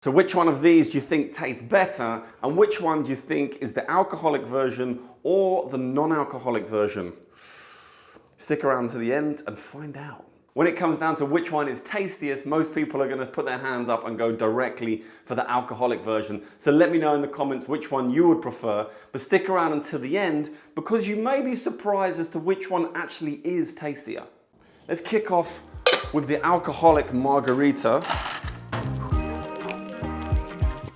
So which one of these do you think tastes better, and which one do you think is the alcoholic version or the non-alcoholic version? Stick around to the end and find out. When it comes down to which one is tastiest, most people are going to put their hands up and go directly for the alcoholic version. So let me know in the comments which one you would prefer, but stick around until the end because you may be surprised as to which one actually is tastier. Let's kick off with the alcoholic margarita.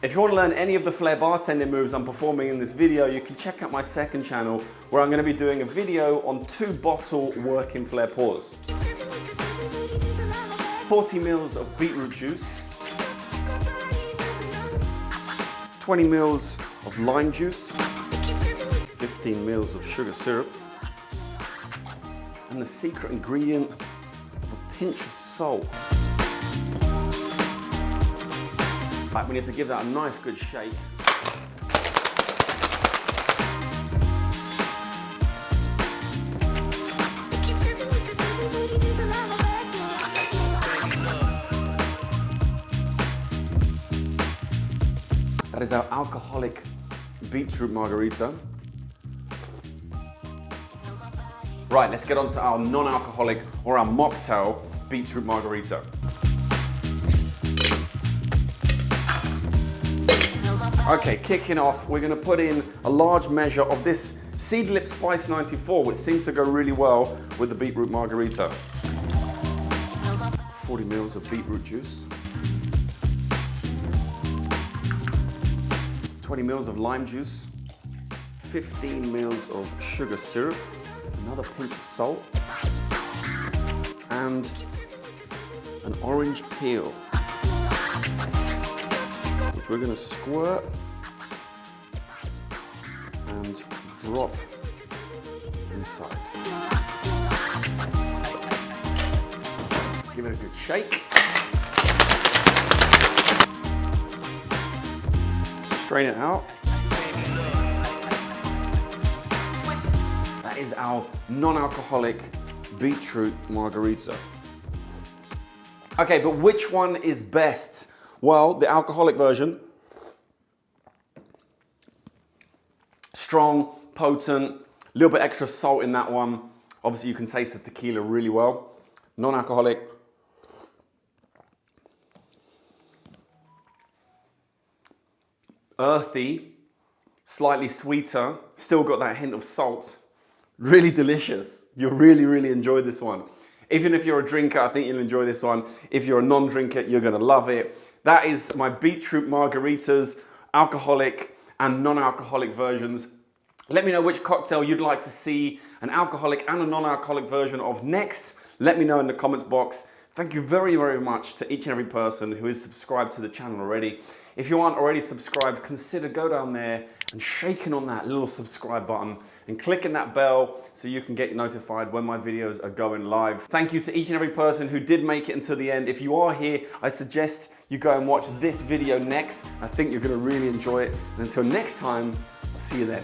If you want to learn any of the flair bartending moves I'm performing in this video, you can check out my second channel where I'm going to be doing a video on 2-bottle working flair pours. 40 mils of beetroot juice, 20 mils of lime juice, 15 mils of sugar syrup, and the secret ingredient of a pinch of salt. Right, we need to give that a nice good shake. That is our alcoholic beetroot margarita. Right, let's get on to our non-alcoholic or our mocktail beetroot margarita. Okay, kicking off, we're going to put in a large measure of this Seedlip Spice 94, which seems to go really well with the beetroot margarita. 40 mils of beetroot juice. 20 mils of lime juice. 15 mils of sugar syrup. Another pinch of salt. And an orange peel, which we're going to squirt and drop inside. Give it a good shake. Strain it out. That is our non-alcoholic beetroot margarita. Okay, but which one is best? Well, the alcoholic version, strong, potent, a little bit extra salt in that one. Obviously you can taste the tequila really well. Non-alcoholic, earthy, slightly sweeter, still got that hint of salt. Really delicious. You'll really enjoy this one. Even if you're a drinker, I think you'll enjoy this one. If you're a non-drinker, you're gonna love it. That is my beetroot margaritas, alcoholic and non-alcoholic versions. Let me know which cocktail you'd like to see an alcoholic and a non-alcoholic version of next. Let me know in the comments box. Thank you very much to each and every person who is subscribed to the channel already. If you aren't already subscribed, consider go down there and shaking on that little subscribe button and clicking that bell so you can get notified when my videos are going live. Thank you to each and every person who did make it until the end. If you are here, I suggest you go and watch this video next. I think you're gonna really enjoy it. And until next time, I'll see you then.